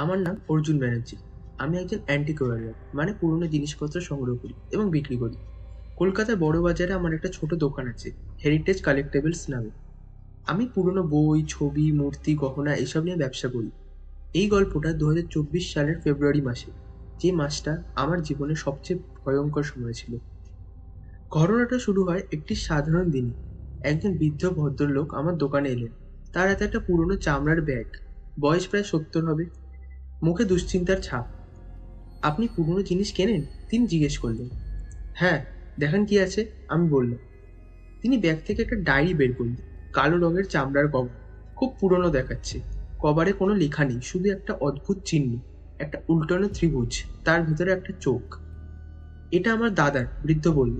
আমার নাম অর্জুন ব্যানার্জি। আমি একজন অ্যান্টিকোয়ারিয়ার, মানে পুরনো জিনিসপত্র সংগ্রহ করি এবং বিক্রি করি। কলকাতার বড় বাজারে আমার একটা ছোট দোকান আছে, হেরিটেজ কালেক্টেবলস নামে। আমি পুরনো বই, ছবি, মূর্তি, গহনা এসব নিয়ে ব্যবসা করি। এই গল্পটা 2024 সালের ফেব্রুয়ারি মাসে, যে মাসটা আমার জীবনের সবচেয়ে ভয়ঙ্কর সময় ছিল। ঘটনাটা শুরু হয় একটি সাধারণ দিনে। একজন বৃদ্ধ ভদ্রলোক আমার দোকানে এলেন। তার হাতে একটা পুরনো চামড়ার ব্যাগ। বয়স প্রায় 70 হবে। মুখে দুশ্চিন্তার ছাপ। আপনি পুরনো জিনিস কেনেন? তিনি জিজ্ঞেস করলেন। হ্যাঁ, দেখান কি আছে, আমি বললাম। তিনি ব্যাগ থেকে একটা ডায়েরি বের করলেন। কালো রঙের চামড়ার কভার, খুব পুরনো দেখাচ্ছে। কভারে কোনো লেখা নেই, শুধু একটা অদ্ভুত চিহ্ন, একটা উল্টানো ত্রিভুজ, তার ভিতরে একটা চোখ। এটা আমার দাদার, বৃদ্ধ বলল।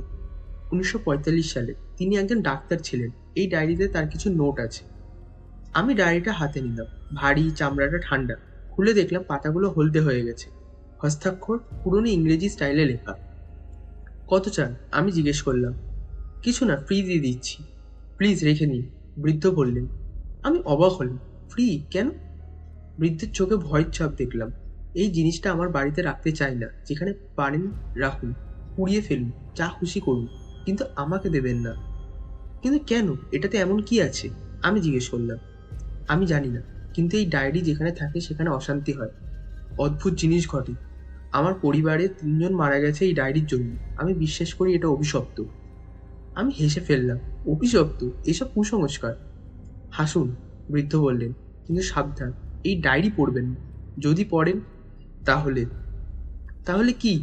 1945 সালে তিনি একজন ডাক্তার ছিলেন। এই ডায়েরিতে তার কিছু নোট আছে। আমি ডায়েরিটা হাতে নিলাম। ভারী, চামড়াটা ঠান্ডা। খুলে দেখলাম পাতাগুলো হলদে হয়ে গেছে। হস্তাক্ষর পুরনো ইংরেজি স্টাইলে লেখা। কত চান? আমি জিজ্ঞেস করলাম। কিছু না, ফ্রি দিয়ে দিচ্ছি। প্লিজ রেখে নিন, বৃদ্ধ বললেন। আমি অবাক হলাম। ফ্রি কেন? বৃদ্ধের চোখে ভয়ের ছাপ দেখলাম। এই জিনিসটা আমার বাড়িতে রাখতে চাই না। যেখানে পারেন রাখুন, পুড়িয়ে ফেলুন, যা খুশি করুন, কিন্তু আমাকে দেবেন না। কিন্তু কেন? এটাতে এমন কি আছে? আমি জিজ্ঞেস করলাম। আমি জানি না, কিন্তু এই ডায়েরি যেখানে থাকে সেখানে অশান্তি হয়, অদ্ভুত জিনিস ঘটে। আমার পরিবারে 3 জন মারা গেছে এই ডায়েরির জন্য। আমি বিশ্বাস করি এটা অভিশপ্ত। আমি হেসে ফেললাম। অভিশপ্ত? এসব কুসংস্কার। হাসুন, বৃদ্ধ বললেন, কিন্তু সাবধান, এই ডায়েরি পড়বেন না। যদি পড়েন, তাহলে। তাহলে কি?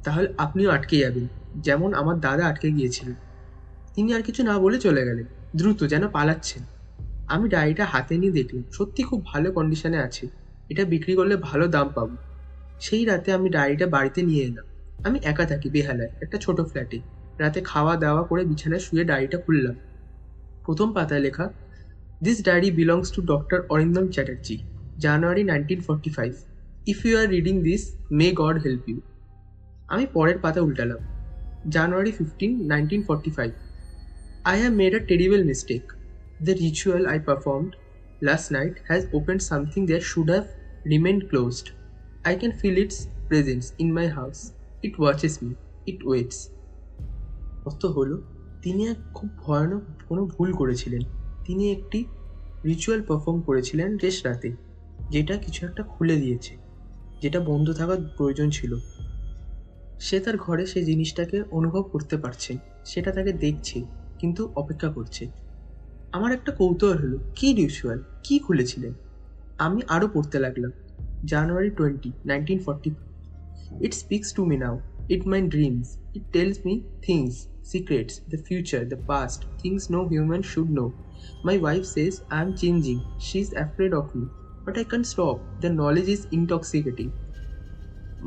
তাহলে আপনিও আটকে যাবেন, যেমন আমার দাদা আটকে গিয়েছিলেন। তিনি আর কিছু না বলে চলে গেলেন, দ্রুত, যেন পালাচ্ছেন। আমি ডায়েরিটা হাতে নিয়ে দেখলাম, সত্যি খুব ভালো কন্ডিশনে আছে। এটা বিক্রি করলে ভালো দাম পাবো। সেই রাতে আমি ডায়েরিটা বাড়িতে নিয়ে এলাম। আমি একা থাকি বেহালায়, একটা ছোট ফ্ল্যাটে। রাতে খাওয়া দাওয়া করে বিছানায় শুয়ে ডায়েরিটা খুললাম। প্রথম পাতায় লেখা, this diary belongs to doctor Arindam Chatterjee, January 1945। If you are reading this, may God help you. আমি পরের পাতা উল্টালাম। জানুয়ারি 15, 1945। I have made a terrible mistake. The ritual I performed last night has opened something that should have remained closed. I can feel its presence in my house. It watches me. It waits. অর্থ হলো, তিনি এক খুব ভয়ানক কোনো ভুল করেছিলেন। তিনি একটি রিচুয়াল পারফর্ম করেছিলেন শেষ রাতে, যেটা কিছু একটা খুলে দিয়েছে, যেটা বন্ধ থাকার প্রয়োজন ছিল। সে তার ঘরে সেই জিনিসটাকে অনুভব করতে পারছে, সেটা তাকে দেখছে, কিন্তু অপেক্ষা করছে। আমার একটা কৌতূহল হলো, কি রিচুয়াল, কি খুলেছিলেন? আমি আরও পড়তে লাগলাম। জানুয়ারি 20, 1940। It speaks to me now. In my dreams. It tells me things, secrets, the future, the past, things no human should know. My wife says I am changing. She's afraid of me. But I can't stop. The knowledge is intoxicating.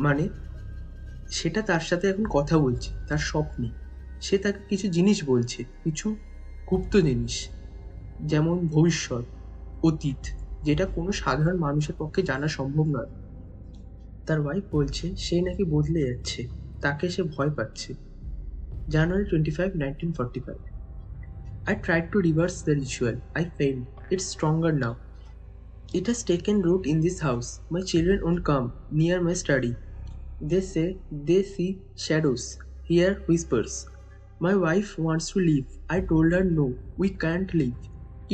মানে, সেটা তার সাথে এখন কথা বলছে, তার স্বপ্নে। সে তাকে কিছু জিনিস বলছে, কিছু গুপ্ত জিনিস, যেমন ভবিষ্যৎ, অতীত, যেটা কোনো সাধারণ মানুষের পক্ষে জানা সম্ভব নয়। তার ওয়াইফ বলছে সে নাকি বদলে যাচ্ছে, তাকে সে ভয় পাচ্ছে। January 25, 1945. I tried to reverse the ritual. I failed. It's stronger now. It has taken root in this house. My children won't come near my study. They say they see shadows, hear whispers. My wife wants to leave. I told her no, we can't leave.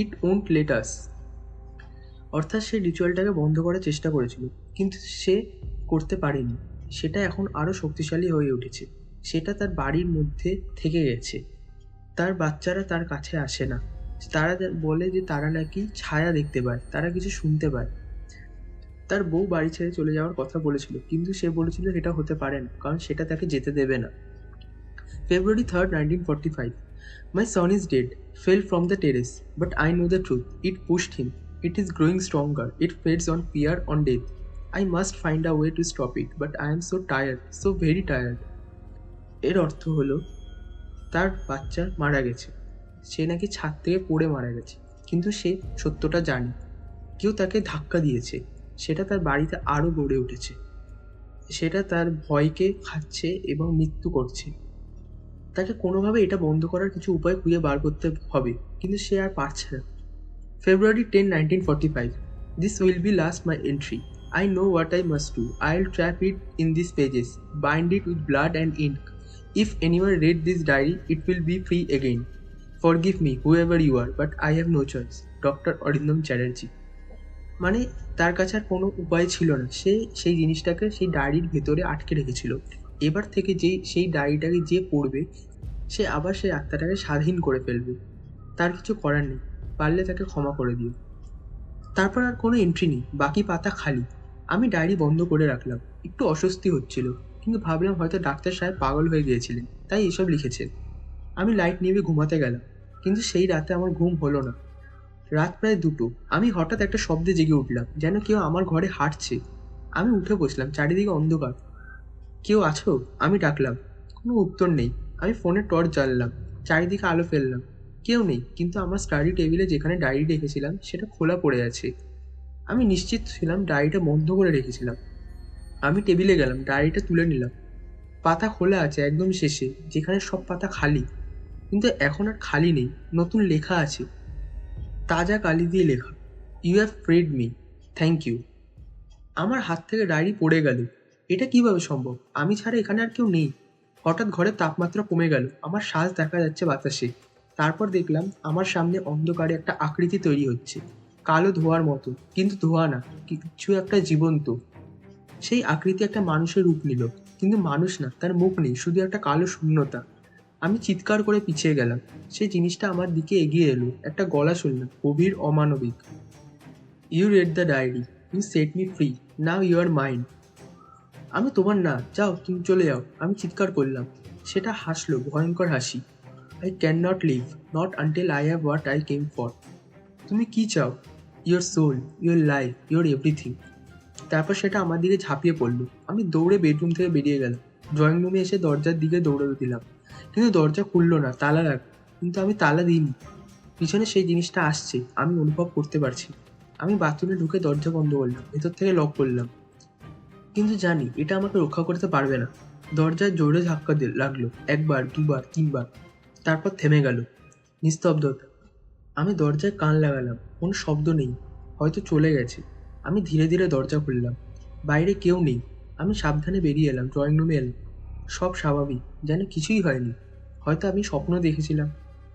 It won't let us. অর্থাৎ সে রিচুয়ালটাকে বন্ধ করার চেষ্টা করেছিল, কিন্তু সে করতে পারেনি। সেটা এখন আরও শক্তিশালী হয়ে উঠেছে। সেটা তার বাড়ির মধ্যে থেকে গেছে। তার বাচ্চারা তার কাছে আসে না। তারা বলে যে তারা নাকি ছায়া দেখতে পায়, তারা কিছু শুনতে পায়। তার বউ বাড়ি ছেড়ে চলে যাওয়ার কথা বলেছিল, কিন্তু সে বলেছিল সেটা হতে পারে না, কারণ সেটা তাকে যেতে দেবে না। February 3, 1945. My son is dead, fell from the terrace, but I know the truth. It pushed him. It is growing stronger. It feeds on fear, on death. I must find a way to stop it, but I am so tired, so very tired. এর অর্থ হলো, তার বাচ্চা মারা গেছে। সে নাকি ছাদ থেকে পড়ে মারা গেছে, কিন্তু সে সত্যটা জানে। কেউ তাকে ধাক্কা দিয়েছে। সেটা তার বাড়িতে আরও গড়ে উঠেছে। সেটা তার ভয়কে খাচ্ছে এবং মৃত্যু করছে। তাকে কোনোভাবে এটা বন্ধ করার কিছু উপায় খুঁজে বার করতে হবে, কিন্তু সে আর পারছে না। February 10, 1945. This will be last my entry. I know what I must do. I'll trap it in these pages, bind it with blood and ink. If anyone read this diary, it will be free again. Forgive me, whoever you are, but I have no choice. Doctor Arindam Chatterjee. মানে তার কাছে আর কোনো উপায় ছিল না, সে সেই জিনিসটাকে সেই ডায়েরির ভেতরে আটকে রেখেছিল। এবার থেকে সেই ডায়েরিটাকে যে পড়বে, সে আবার সেই আত্মাটাকে স্বাধীন করে ফেলবে। তার কিছু করার নেই, পারলে তাকে ক্ষমা করে দিও। তারপর আর কোনো এন্ট্রি নেই, বাকি পাতা খালি। আমি ডায়েরি বন্ধ করে রাখলাম। একটু অস্বস্তি হচ্ছিল, কিন্তু ভাবলাম হয়তো ডাক্তার সাহেব পাগল হয়ে গিয়েছিলেন, তাই এসব লিখেছে। আমি লাইট নিভে ঘুমাতে গেলাম, কিন্তু সেই রাতে আমার ঘুম হলো না। রাত প্রায় 2টো। আমি হঠাৎ একটা শব্দে জেগে উঠলাম, যেন কেউ আমার ঘরে হাঁটছে। আমি উঠে বসলাম, চারিদিকে অন্ধকার। কেউ আছো? আমি ডাকলাম। কোনো উত্তর নেই। আমি ফোনে টর্চ জ্বাললাম, চারিদিকে আলো ফেললাম। কেউ নেই, কিন্তু আমার স্টাডি টেবিলে যেখানে ডায়েরি রেখেছিলাম সেটা খোলা পড়ে আছে। আমি নিশ্চিত ছিলাম ডায়েরিটা বন্ধ করে রেখেছিলাম। আমি টেবিলে গেলাম, ডায়েরিটা তুলে নিলাম। পাতা খোলা আছে একদম শেষে, যেখানে সব পাতা খালি। কিন্তু এখন আর খালি নেই, নতুন লেখা আছে, তাজা কালি দিয়ে লেখা। You have freed me, thank you. আমার হাত থেকে ডায়েরি পড়ে গেল। এটা কিভাবে সম্ভব? আমি ছাড়া এখানে আর কেউ নেই। হঠাৎ ঘরের তাপমাত্রা কমে গেল, আমার শ্বাস দেখা যাচ্ছে বাতাসে। তারপর দেখলাম আমার সামনে অন্ধকারে একটা আকৃতি তৈরি হচ্ছে, কালো ধোঁয়ার মতো, কিন্তু ধোঁয়া না, কিছু একটা জীবন্ত। সেই আকৃতি একটা মানুষের রূপ নিল, কিন্তু মানুষ না, তার মুখ নেই, শুধু একটা কালো শূন্যতা। আমি চিৎকার করে পিছিয়ে গেলাম। সেই জিনিসটা আমার দিকে এগিয়ে এলো, একটা গলা শুনলাম, গভীর, অমানবিক। You read the diary, you set me free, now you are mine. আমি তোমার না, যাও, তুমি চলে যাও, আমি চিৎকার করলাম। সেটা হাসলো, ভয়ঙ্কর হাসি। I can not live, not until I have what I came for. তুমি কি চাও? Your soul, your life, your everything. তারপর সেটা আমার দিকে ঝাঁপিয়ে পড়লো। আমি দৌড়ে বেডরুম থেকে বেরিয়ে গেলাম, ড্রয়িং রুমে এসে দরজার দিকে দৌড়ে দিলাম, কিন্তু দরজা খুললো না, তালা লাগলো। কিন্তু আমি তালা দিইনি। পিছনে সেই জিনিসটা আসছে, আমি অনুভব করতে পারছি। আমি বাথরুমে ঢুকে দরজা বন্ধ করলাম, ভেতর থেকে লক করলাম, কিন্তু জানি এটা আমাকে রক্ষা করতে পারবে না। দরজায় জোরে ধাক্কা লাগলো, 1বার, 2বার, 3বার। তারপর থেমে গেল, নিস্তব্ধতা। আমি দরজায় কান লাগালাম, কোনো শব্দ নেই, হয়তো চলে গেছে। আমি ধীরে ধীরে দরজা খুললাম, বাইরে কেউ নেই। আমি সাবধানে বেরিয়ে এলাম, ড্রয়িং রুমে এলাম। সব স্বাভাবিক, যেন কিছুই হয়নি। হয়তো আমি স্বপ্ন দেখেছিলাম,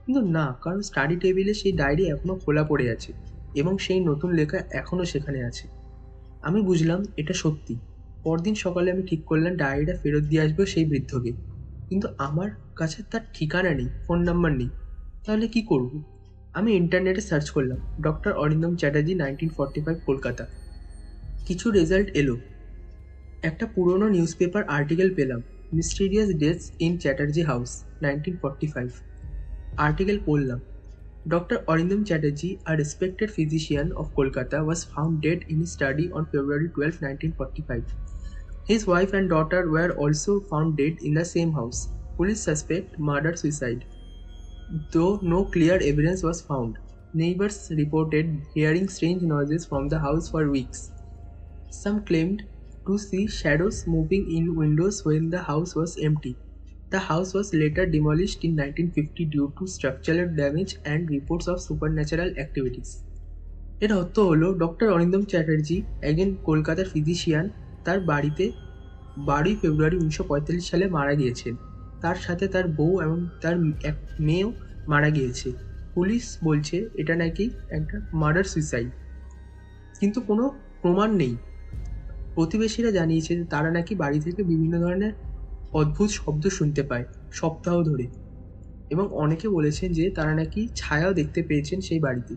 কিন্তু না, কারণ স্টাডি টেবিলে সেই ডায়েরি এখনো খোলা পড়ে আছে, এবং সেই নতুন লেখা এখনো সেখানে আছে। আমি বুঝলাম এটা সত্যি। পরদিন সকালে আমি ঠিক করলাম ডায়েরিটা ফেরত দিয়ে আসবো সেই বৃদ্ধকে, কিন্তু আমার কাছে তার ঠিকানা নেই, ফোন নাম্বার নেই। তাহলে কি করব? আমি ইন্টারনেটে সার্চ করলাম, ডক্টর অরিন্দম চ্যাটার্জি, 1945, কলকাতা। কিছু রেজাল্ট এলো। একটা পুরনো নিউজ পেপার আর্টিকেল পেলাম, mysterious deaths in Chatterjee house, 1945। Article পড়লাম। Dr. Arindam Chatterjee, a respected physician of Kolkata, was found dead in his study on February 12, 1945. His wife and daughter were also found dead in the same house. Police suspect murder-suicide, though no clear evidence was found. Neighbors reported hearing strange noises from the house for weeks. Some claimed to see shadows moving in windows when the house was empty. The house was later demolished in 1950 due to structural damage and reports of supernatural activities. এর অর্থ হলো doctor Arindam Chatterjee একজন কলকাতার physician, তার বাড়িতে 12ই ফেব্রুয়ারি 1945 সালে মারা গিয়েছেন। তার সাথে তার বউ এবং তার এক মেয়েও মারা গিয়েছে। পুলিশ বলছে এটা নাকি একটা মার্ডার সুইসাইড, কিন্তু কোনো প্রমাণ নেই। প্রতিবেশীরা জানিয়েছে যে তারা নাকি বাড়ি থেকে বিভিন্ন ধরনের অদ্ভুত শব্দ শুনতে পায় সপ্তাহ ধরে, এবং অনেকে বলেছেন যে তারা নাকি ছায়াও দেখতে পেয়েছেন সেই বাড়িতে।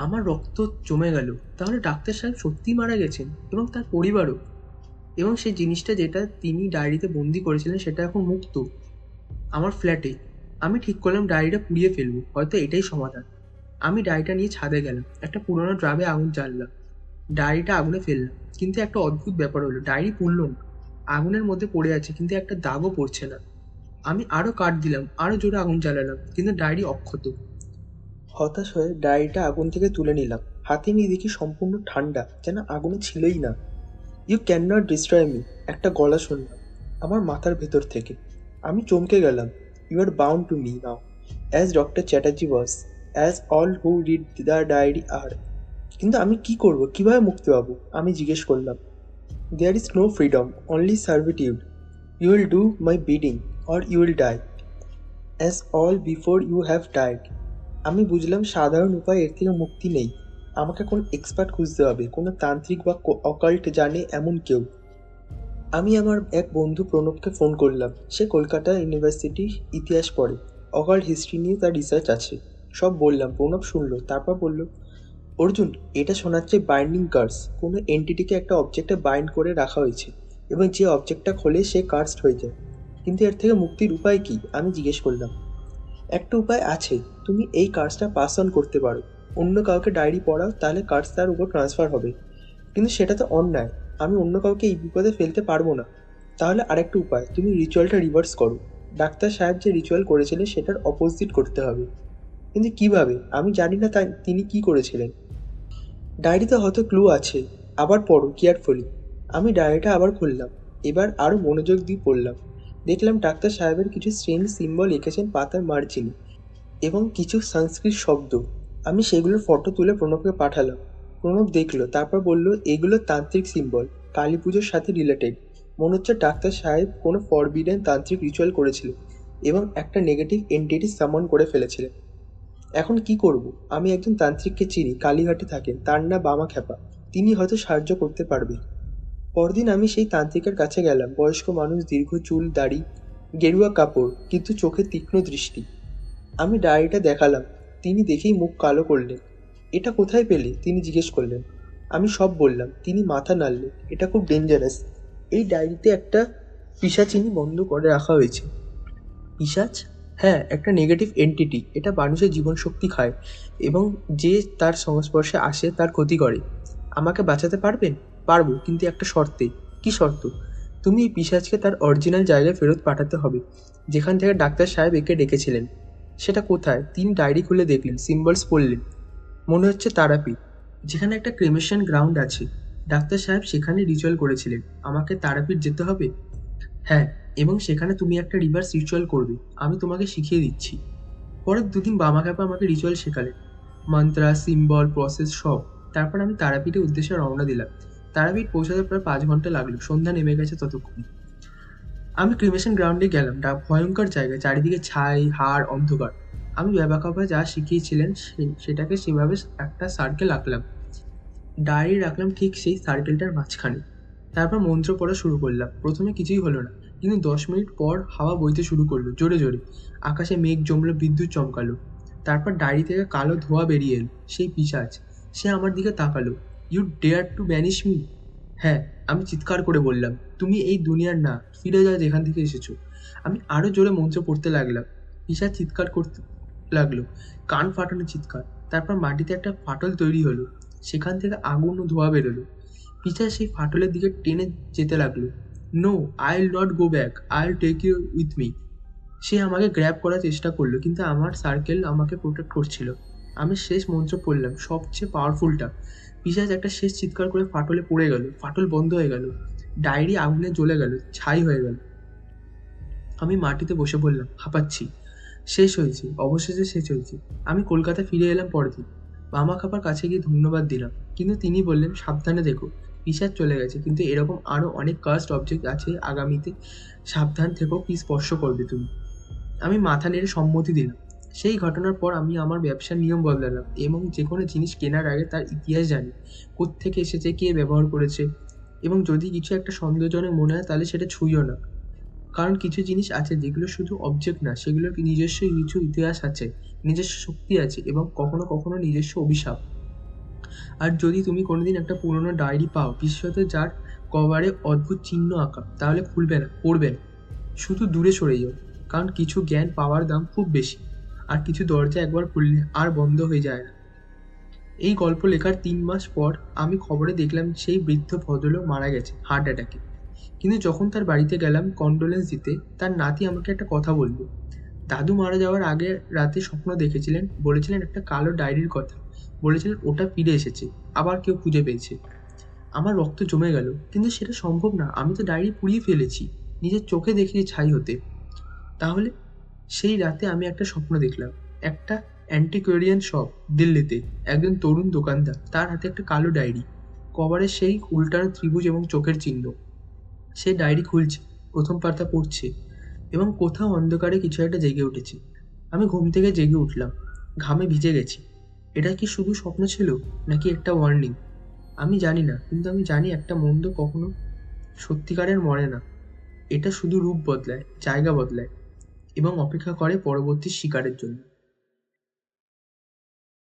আমার রক্ত জমে গেল। তাহলে ডাক্তার সাহেব সত্যিই মারা গেছেন, এবং তার পরিবারও, এবং সেই জিনিসটা যেটা তিনি ডায়েরিতে বন্দি করেছিলেন সেটা এখন মুক্ত আমার ফ্ল্যাটে। আমি ঠিক করলাম ডায়েরিটা পুড়িয়ে ফেলবো, হয়তো এটাই সমাধান। আমি ডায়েরিটা নিয়ে ছাদে গেলাম, একটা পুরোনো ড্রামে আগুন জ্বাললাম, ডায়েরিটা আগুনে ফেললাম। কিন্তু একটা অদ্ভুত ব্যাপার হলো, ডায়েরি পুড়ল না, আগুনের মধ্যে পড়ে আছে, কিন্তু একটা দাগও পড়ছে না। আমি আরো কাঠ দিলাম, আরো জোরে আগুন জ্বালালাম, কিন্তু ডায়েরি অক্ষত। হতাশ হয়ে ডায়েরিটা আগুন থেকে তুলে নিলাম, হাতে নিয়ে দেখি সম্পূর্ণ ঠান্ডা, যেন আগুনে ছিলই না। You can not destroy me, একটা গলা শুনলাম আমার মাথার ভেতর থেকে। আমি চমকে গেলাম। You are bound to me now, as doctor Chatterjee was, as all who read the diary are. কিন্তু আমি কি করব, কিভাবে মুক্তি পাবো? আমি জিজ্ঞেস করলাম। There is no freedom, only servitude. You will do my bidding or you will die as all before you have died. আমি বুঝলাম সাধারণ উপায়ে এর থেকে মুক্তি নেই। আমাকে কোনো এক্সপার্ট খুঁজতে হবে, কোনো তান্ত্রিক বা অকাল্ট জানে এমন কেউ। আমি আমার এক বন্ধু প্রণবকে ফোন করলাম। সে কলকাতা ইউনিভার্সিটির ইতিহাস পড়ে, অকাল্ট হিস্ট্রি নিয়ে তার রিসার্চ আছে। সব বললাম, প্রণব শুনলো, তারপর বলল, অর্জুন, এটা শোনাচ্ছে বাইন্ডিং কার্স। কোনো এন্টিটিকে একটা অবজেক্টে বাইন্ড করে রাখা হয়েছে এবং যে অবজেক্টটা খোলে সে কার্সড হয়ে যায়। কিন্তু এর থেকে মুক্তির উপায় কি? আমি জিজ্ঞেস করলাম। একটা উপায় আছে, তুমি এই কার্সটা পাস অন করতে পারো। অন্য কাউকে ডায়েরি পড়াও, তাহলে কার্স তার উপর ট্রান্সফার হবে। কিন্তু সেটা তো অন্যায়। আমি অন্য কাউকে এই বিপদে ফেলতে পারবো না। তাহলে আরেকটা উপায়, তুমি রিচুয়ালটা রিভার্স করো। ডাক্তার সাহেব যে রিচুয়াল করেছিলেন সেটার অপোজিট করতে হবে। কিন্তু কিভাবে? আমি জানি না তাই তিনি কি করেছিলেন। ডায়েরিতে হয়তো ক্লু আছে, আবার পড়ো কেয়ারফুলি। আমি ডায়েরিটা আবার খুললাম, এবার আরও মনোযোগ দিয়ে পড়লাম। দেখলাম ডাক্তার সাহেবের কিছু স্ট্রেঞ্জ সিম্বল এঁকেছেন পাতার মার্জিনে এবং কিছু সংস্কৃত শব্দ। আমি সেগুলোর ফটো তুলে প্রণবকে পাঠালাম। প্রণব দেখলো, তারপর বলল, এগুলো তান্ত্রিক সিম্বল, কালী পুজোর সাথে রিলেটেড। মনে হচ্ছে ডাক্তার সাহেব কোনো ফরবিডেন তান্ত্রিক রিচুয়াল করেছিলেন এবং একটা নেগেটিভ এন্টিটি সামন করে ফেলেছিলেন। এখন কি করব? আমি একজন তান্ত্রিককে চিনি, কালীঘাটে থাকেন, তার নাম বামা খ্যাপা। তিনি হয়তো সাহায্য করতে পারবে। পরদিন আমি সেই তান্ত্রিকের কাছে গেলাম। বয়স্ক মানুষ, দীর্ঘ চুল, দাড়ি, গেরুয়া কাপড়, কিন্তু চোখে তীক্ষ্ণ দৃষ্টি। আমি ডায়েরিটা দেখালাম। তিনি দেখেই মুখ কালো করলেন। এটা কোথায় পেলে? তিনি জিজ্ঞেস করলেন। আমি সব বললাম। তিনি মাথা নাড়লেন। এটা খুব ডেঞ্জারাস। এই ডায়েরিতে একটা পিশাচিনি বন্ধ করে রাখা হয়েছে। পিশাচ? হ্যাঁ, একটা নেগেটিভ এন্টিটি। এটা মানুষের জীবন শক্তি খায় এবং যে তার সংস্পর্শে আসে তার ক্ষতি করে। আমাকে বাঁচাতে পারবেন? পারবো, কিন্তু একটা শর্তে। কি শর্ত? তুমি এই পিশাচকে তার অরিজিনাল জায়গায় ফেরত পাঠাতে হবে, যেখান থেকে ডাক্তার সাহেব একে ডেকেছিলেন। সেটা কোথায়? তিনি ডায়েরি খুলে দেখলেন, সিম্বলস পড়লেন। মনে হচ্ছে তারাপীঠ, যেখানে একটা ক্রেমেশন গ্রাউন্ড আছে। ডাক্তার সাহেব সেখানে রিচুয়াল করেছিলেন। আমাকে তারাপীঠ যেতে হবে? হ্যাঁ, এবং সেখানে তুমি একটা রিভার্স রিচুয়াল করবে। আমি তোমাকে শিখিয়ে দিচ্ছি। পরের দুদিন বামাখ্যাপা আমাকে রিচুয়াল শেখালেন, মন্ত্রা, সিম্বল, প্রসেস সব। তারপর আমি তারাপীঠের উদ্দেশ্যে রওনা দিলাম। তারাপীঠ পৌঁছাতে প্রায় 5 ঘন্টা লাগলো। সন্ধ্যা নেমে গেছে ততক্ষণ। আমি ক্রিমেশন গ্রাউন্ডে গেলাম। ভয়ঙ্কর জায়গা, চারিদিকে ছাই, হাড়, অন্ধকার। আমি বামাখ্যাপা যা শিখিয়েছিলেন সেটাকে সেভাবে একটা সার্কেল আঁকলাম। ডায়েরি রাখলাম ঠিক সেই সার্কেলটার মাঝখানে। তারপর মন্ত্র পড়া শুরু করলাম। প্রথমে কিছুই হলো না, কিন্তু 10 মিনিট পর হাওয়া বইতে শুরু করলো জোরে জোরে। আকাশে মেঘ জমলো, বিদ্যুৎ চমকালো। তারপর ডায়েরি থেকে কালো ধোঁয়া বেরিয়ে এলো। সেই পিশাচ। সে আমার দিকে তাকালো। You dare to banish me? হ্যাঁ, আমি চিৎকার করে বললাম, তুমি এই দুনিয়ার না, ফিরে যাও যেখান থেকে এসেছো। আমি আরো জোরে মন্ত্র পড়তে লাগলাম। পিশাচ চিৎকার করতে লাগলো, কান ফাটানো চিৎকার। তারপর মাটিতে একটা ফাটল তৈরি হলো, সেখান থেকে আগুন ও ধোঁয়া বেরোলো। পিশাচ সেই ফাটলের দিকে টেনে যেতে লাগলো। No, I will not go back, I will take you with me. সে আমাকে গ্র্যাব করার চেষ্টা করলো, কিন্তু আমার সার্কেল আমাকে প্রোটেক্ট করছিল। আমি শেষ মন্ত্র পড়লাম, সবচেয়ে পাওয়ারফুলটা। পিশাচ একটা শেষ চিৎকার করে ফাটলে পড়ে গেল। ফাটল বন্ধ হয়ে গেল। ডায়েরি আগুনে জ্বলে গেল, ছাই হয়ে গেল। আমি মাটিতে বসে পড়লাম, হাঁপাচ্ছি। শেষ হয়েছে, অবশেষে শেষ হয়েছে। আমি কলকাতা ফিরে এলাম পরের দিন। মামা খাপার কাছে গিয়ে ধন্যবাদ দিলাম, কিন্তু তিনি বললেন, সাবধানে দেখো। পিশাচ চলে গেছে, কিন্তু এরকম আরও অনেক কাস্ট অবজেক্ট আছে আগামীতে। সাবধান থেকো, কি স্পর্শ করবে তুমি। আমি মাথা নেড়ে সম্মতি দিলাম। সেই ঘটনার পর আমি আমার ব্যবসার নিয়ম বদলালাম এবং যে কোনো জিনিস কেনার আগে তার ইতিহাস জানি, কোত্থেকে এসেছে, কে ব্যবহার করেছে। এবং যদি কিছু একটা সন্দেহজনক মনে হয় তাহলে সেটা ছুঁইও না। কারণ কিছু জিনিস আছে যেগুলো শুধু অবজেক্ট না, সেগুলোর নিজস্ব কিছু ইতিহাস আছে, নিজস্ব শক্তি আছে এবং কখনো কখনো নিজস্ব অভিশাপ। আর যদি তুমি কোনোদিন একটা পুরোনো ডায়েরি পাও, বিশেষত যার কভারে অদ্ভুত চিহ্ন আঁকা, তাহলে খুলবে না, পড়বে না। শুধু দূরে সরে যাও। কারণ কিছু জ্ঞান পাওয়ার দাম খুব বেশি, আর কিছু দরজা একবার খুললে আর বন্ধ হয়ে যায় না। এই গল্প লেখার 3 মাস পর আমি খবরে দেখলাম সেই বৃদ্ধ ভদ্রলোক মারা গেছে হার্ট অ্যাটাকে। কিন্তু যখন তার বাড়িতে গেলাম কন্ডোলেন্স দিতে, তার নাতি আমাকে একটা কথা বলল। দাদু মারা যাওয়ার আগে রাতে স্বপ্ন দেখেছিলেন, বলেছিলেন একটা কালো ডায়েরির কথা। বলেছিলেন ওটা ফিরে এসেছে, আবার কেউ খুঁজে পেয়েছে। আমার রক্ত জমে গেল। কিন্তু সেটা সম্ভব না, আমি তো ডায়েরি পুড়িয়ে ফেলেছি, নিজের চোখে দেখেছি ছাই হতে। তাহলে সেই রাতে আমি একটা স্বপ্ন দেখলাম। একটা অ্যান্টিকোয়ারিয়ান শপ, দিল্লিতে। একজন তরুণ দোকানদার, তার হাতে একটা কালো ডায়েরি, কভারে সেই উল্টানো ত্রিভুজ এবং চোখের চিহ্ন। সে ডায়েরি খুলছে, প্রথম পাতা পড়ছে, এবং কোথাও অন্ধকারে কিছু একটা জেগে উঠেছে। আমি ঘুম থেকে জেগে উঠলাম, ঘামে ভিজে গেছি। এটা কি শুধু স্বপ্ন ছিল, নাকি একটা ওয়ার্নিং? আমি জানি না, কিন্তু আমি জানি একটা মন্দ কখনো সত্যিকারের মরে না। এটা শুধু রূপ বদলায়, জায়গা বদলায়, এবং অপেক্ষা করে পরবর্তী শিকারের জন্য।